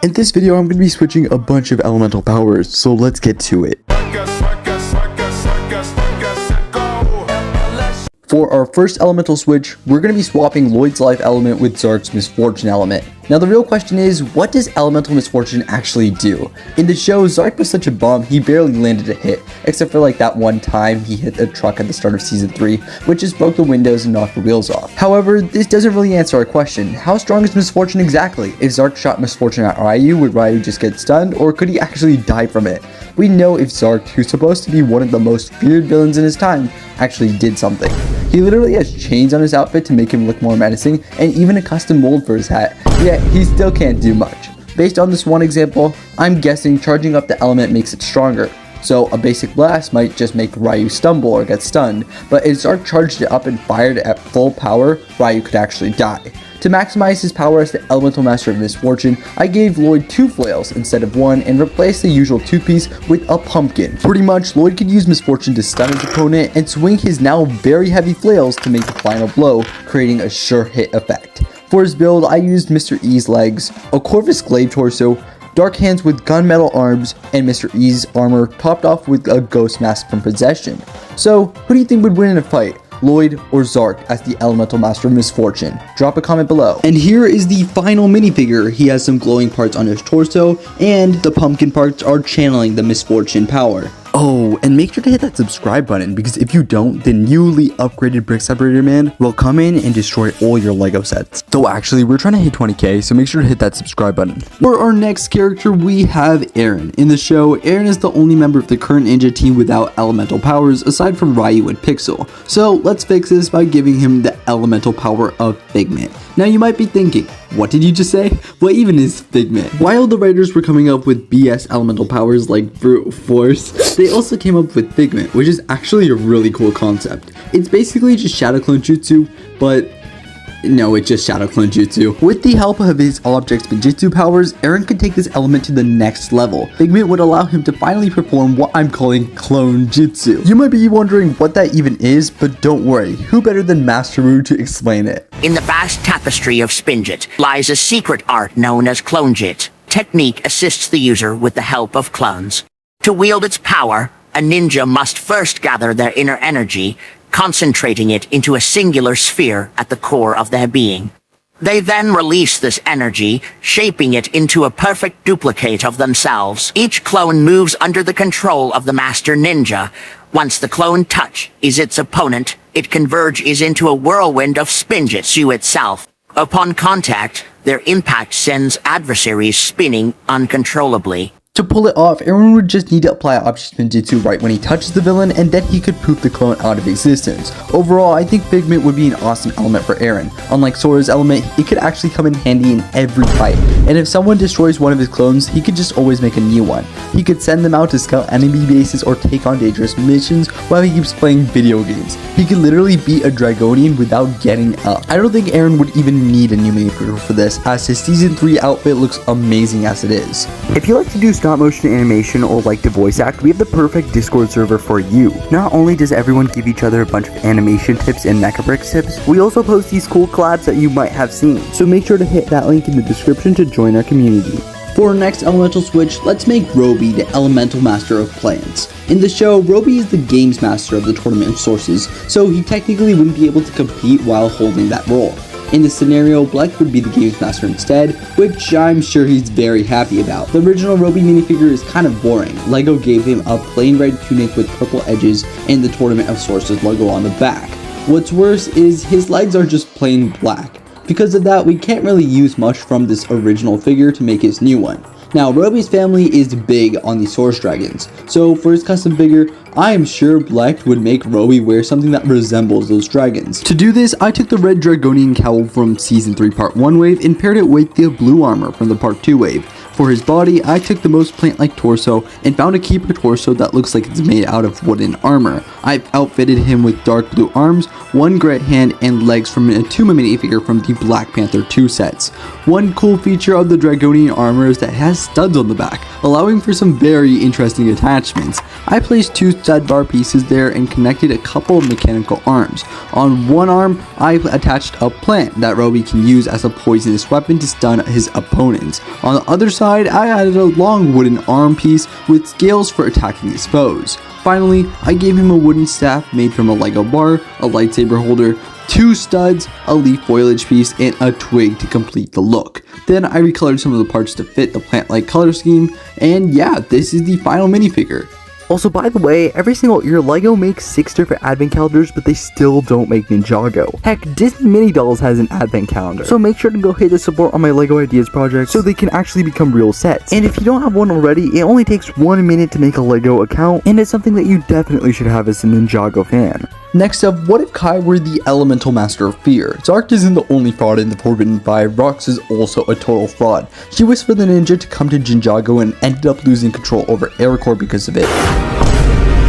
In this video, I'm going to be switching a bunch of elemental powers, so let's get to it. For our first elemental switch, we're going to be swapping Lloyd's Life element with Zark's Misfortune element. Now the real question is, what does Elemental Misfortune actually do? In the show, Zark was such a bum, he barely landed a hit, except for like that one time he hit a truck at the start of Season 3, which just broke the windows and knocked the wheels off. However, this doesn't really answer our question. How strong is Misfortune exactly? If Zark shot Misfortune at Ryu, would Ryu just get stunned, or could he actually die from it? We know if Zark, who's supposed to be one of the most feared villains in his time, actually did something. He literally has chains on his outfit to make him look more menacing, and even a custom mold for his hat, yet he still can't do much. Based on this one example, I'm guessing charging up the element makes it stronger. So a basic blast might just make Ryu stumble or get stunned, but if Zark charged it up and fired at full power, Ryu could actually die. To maximize his power as the Elemental Master of Misfortune, I gave Lloyd 2 flails instead of 1 and replaced the usual 2-piece with a pumpkin. Pretty much, Lloyd could use Misfortune to stun his opponent and swing his now very heavy flails to make the final blow, creating a sure hit effect. For his build, I used Mr. E's legs, a Corvus Glaive torso, Dark Hands with gunmetal arms, and Mr. E's armor topped off with a ghost mask from Possession. So, who do you think would win in a fight? Lloyd or Zark as the Elemental Master of Misfortune? Drop a comment below. And here is the final minifigure. He has some glowing parts on his torso, and the pumpkin parts are channeling the Misfortune power. Oh, and make sure to hit that subscribe button, because if you don't, the newly upgraded Brick Separator Man will come in and destroy all your Lego sets. So actually, we're trying to hit 20k, so make sure to hit that subscribe button. For our next character, we have Aaron. In the show, Aaron is the only member of the current ninja team without elemental powers, aside from Ryu and Pixel. So let's fix this by giving him the elemental power of Figment. Now you might be thinking, what did you just say? What even is Figment? While the writers were coming up with BS elemental powers like Brute Force, they also came up with Figment, which is actually a really cool concept. It's basically just Shadow Clone Jutsu, but no, it's just Shadow Clone Jutsu. With the help of his Object Spinjitzu powers, Aaron could take this element to the next level. Figment would allow him to finally perform what I'm calling Clone Jutsu. You might be wondering what that even is, but don't worry, who better than Master Wu to explain it? In the vast tapestry of Spinjit lies a secret art known as Clonejit. Technique assists the user with the help of clones. To wield its power, a ninja must first gather their inner energy, concentrating it into a singular sphere at the core of their being. They then release this energy, shaping it into a perfect duplicate of themselves. Each clone moves under the control of the master ninja. Once the clone touches its opponent, it converges into a whirlwind of Spinjitzu itself. Upon contact, their impact sends adversaries spinning uncontrollably. To pull it off, Aaron would just need to apply Object Spinjitzu right when he touches the villain, and then he could poof the clone out of existence. Overall, I think Figment would be an awesome element for Aaron. Unlike Sora's element, it could actually come in handy in every fight, and if someone destroys one of his clones, he could just always make a new one. He could send them out to scout enemy bases or take on dangerous missions while he keeps playing video games. He could literally beat a Dragonian without getting up. I don't think Aaron would even need a new minifigure for this, as his Season 3 outfit looks amazing as it is. If you like to do stop motion animation or like to voice act, we have the perfect Discord server for you. Not only does everyone give each other a bunch of animation tips and Mechabricks tips, we also post these cool collabs that you might have seen. So make sure to hit that link in the description to join our community. For our next elemental switch, let's make Roby the Elemental Master of Plants. In the show, Roby is the games master of the Tournament of Sources, so he technically wouldn't be able to compete while holding that role. In this scenario, Bleck would be the games master instead, which I'm sure he's very happy about. The original Roby minifigure is kind of boring. LEGO gave him a plain red tunic with purple edges and the Tournament of Sources logo on the back. What's worse is his legs are just plain black. Because of that, we can't really use much from this original figure to make his new one. Now, Roby's family is big on the Source Dragons, so for his custom figure, I am sure Bleck would make Roby wear something that resembles those dragons. To do this, I took the red Dragonian cowl from Season 3 Part 1 wave and paired it with the blue armor from the Part 2 wave. For his body, I took the most plant-like torso and found a keeper torso that looks like it's made out of wooden armor. I've outfitted him with dark blue arms, one great hand, and legs from an Attuma minifigure from the Black Panther 2 sets. One cool feature of the Dragonian armor is that it has studs on the back, allowing for some very interesting attachments. I placed 2 stud bar pieces there and connected a couple of mechanical arms. On one arm, I attached a plant that Roby can use as a poisonous weapon to stun his opponents. On the other side, side, I added a long wooden arm piece with scales for attacking his foes. Finally, I gave him a wooden staff made from a Lego bar, a lightsaber holder, 2 studs, a leaf foliage piece, and a twig to complete the look. Then I recolored some of the parts to fit the plant-like color scheme, and yeah, this is the final minifigure. Also, by the way, every single year LEGO makes 6 different advent calendars, but they still don't make Ninjago. Heck, Disney Mini Dolls has an advent calendar. So make sure to go hit the support on my LEGO Ideas project so they can actually become real sets. And if you don't have one already, it only takes 1 minute to make a LEGO account, and it's something that you definitely should have as a Ninjago fan. Next up, what if Kai were the elemental master of fear? Zark isn't the only fraud in the Forbidden 5, Rox is also a total fraud. She wished for the ninja to come to Ninjago and ended up losing control over Aircore because of it.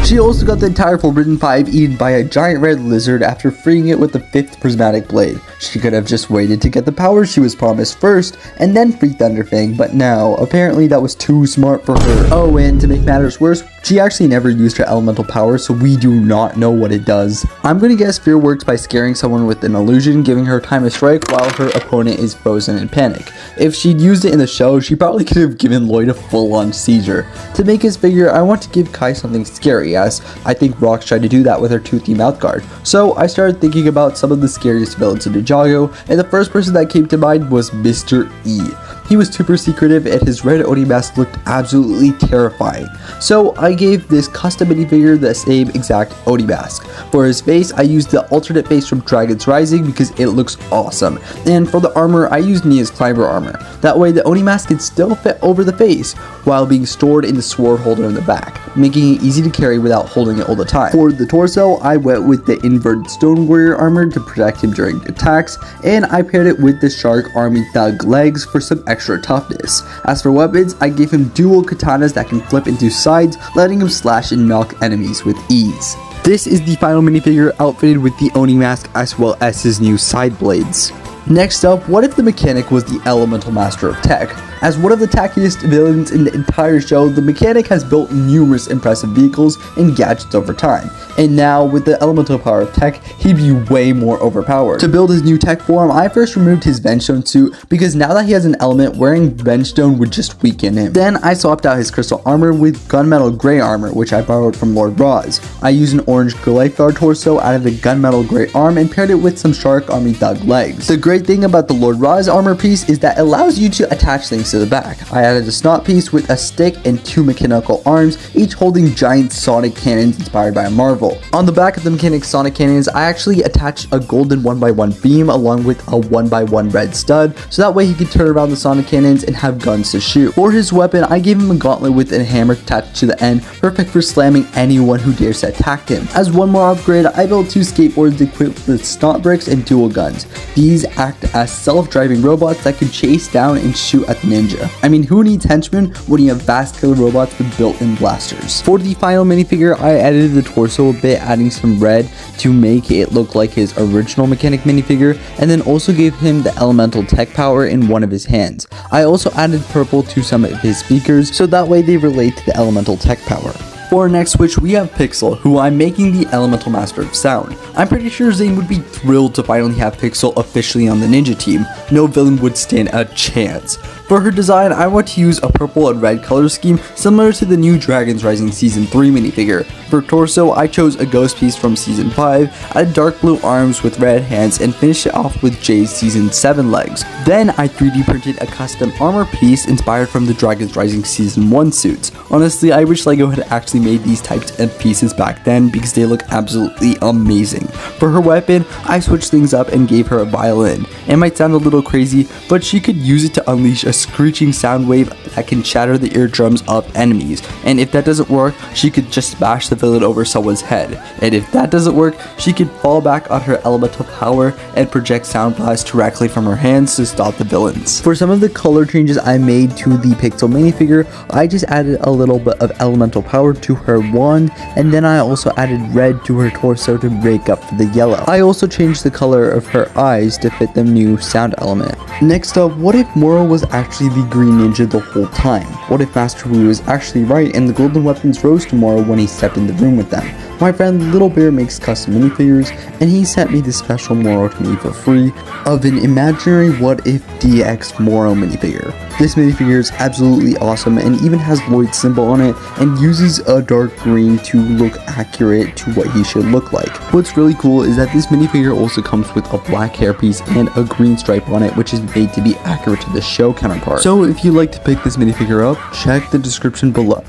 She also got the entire Forbidden 5 eaten by a giant red lizard after freeing it with the 5th prismatic blade. She could have just waited to get the powers she was promised first, and then free Thunderfang, but no, apparently that was too smart for her. Oh, and to make matters worse, she actually never used her elemental power, so we do not know what it does. I'm gonna guess fear works by scaring someone with an illusion, giving her time to strike while her opponent is frozen in panic. If she'd used it in the show, she probably could have given Lloyd a full-on seizure. To make his figure, I want to give Kai something scary, as I think Rox tried to do that with her toothy mouth guard. So I started thinking about some of the scariest villains in Ninjago, and the first person that came to mind was Mr. E. He was super secretive and his red Oni mask looked absolutely terrifying. So I gave this custom minifigure the same exact Oni mask. For his face, I used the alternate face from Dragon's Rising because it looks awesome. And for the armor, I used Nia's climber armor. That way the Oni mask can still fit over the face while being stored in the sword holder in the back, making it easy to carry without holding it all the time. For the torso, I went with the inverted Stone Warrior armor to protect him during attacks, and I paired it with the Shark Army Thug legs for some extra toughness. As for weapons, I gave him dual katanas that can flip into sides, letting him slash and knock enemies with ease. This is the final minifigure outfitted with the Oni mask as well as his new side blades. Next up, what if the mechanic was the elemental master of tech? As one of the tackiest villains in the entire show, the mechanic has built numerous impressive vehicles and gadgets over time. And now, with the elemental power of tech, he'd be way more overpowered. To build his new tech form, I first removed his Vengestone suit, because now that he has an element, wearing Vengestone would just weaken him. Then I swapped out his crystal armor with gunmetal gray armor, which I borrowed from Lord Roz. I used an orange Glyphar torso out of the gunmetal gray arm and paired it with some Shark Army Thug legs. The great thing about the Lord Roz armor piece is that it allows you to attach things to the back. I added a snot piece with a stick and 2 mechanical arms, each holding giant sonic cannons inspired by Marvel. On the back of the mechanic sonic cannons, I actually attached a golden 1x1 beam along with a 1x1 red stud, so that way he could turn around the sonic cannons and have guns to shoot. For his weapon, I gave him a gauntlet with a hammer attached to the end, perfect for slamming anyone who dares to attack him. As one more upgrade, I built 2 skateboards equipped with snot bricks and dual guns. These act as self-driving robots that can chase down and shoot at the ninja. I mean, who needs henchmen when you have fast killer robots with built-in blasters? For the final minifigure, I edited the torso a bit, adding some red to make it look like his original mechanic minifigure, and then also gave him the elemental tech power in one of his hands. I also added purple to some of his speakers, so that way they relate to the elemental tech power. For our next switch, we have Pixel, who I'm making the Elemental Master of Sound. I'm pretty sure Zane would be thrilled to finally have Pixel officially on the ninja team. No villain would stand a chance. For her design, I want to use a purple and red color scheme similar to the new Dragon's Rising Season 3 minifigure. For torso, I chose a ghost piece from Season 5, added dark blue arms with red hands, and finished it off with Jay's Season 7 legs. Then I 3D printed a custom armor piece inspired from the Dragon's Rising Season 1 suits. Honestly, I wish LEGO had actually made these types of pieces back then because they look absolutely amazing. For her weapon, I switched things up and gave her a violin. It might sound a little crazy, but she could use it to unleash a screeching sound wave that can shatter the eardrums of enemies, and if that doesn't work, she could just bash the villain over someone's head, and if that doesn't work, she could fall back on her elemental power and project sound blasts directly from her hands to stop the villains. For some of the color changes I made to the Pixel minifigure, I just added a little bit of elemental power to her wand, and then I also added red to her torso to make up for the yellow. I also changed the color of her eyes to fit the new sound element. Next up, what if Moro was actually the green ninja the whole time? What if Master Wu was actually right and the golden weapons rose to Moro when he stepped in the room with them? My friend Little Bear makes custom minifigures, and he sent me the special Moro to me for free of an imaginary What If DX Moro minifigure. This minifigure is absolutely awesome and even has Lloyd's symbol on it and uses a dark green to look accurate to what he should look like. What's really cool is that this minifigure also comes with a black hairpiece and a green stripe on it, which is made to be accurate to the show counterpart. So if you'd like to pick this minifigure up, check the description below.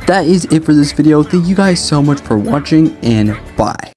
That is it for this video. Thank you guys so much for watching, and bye.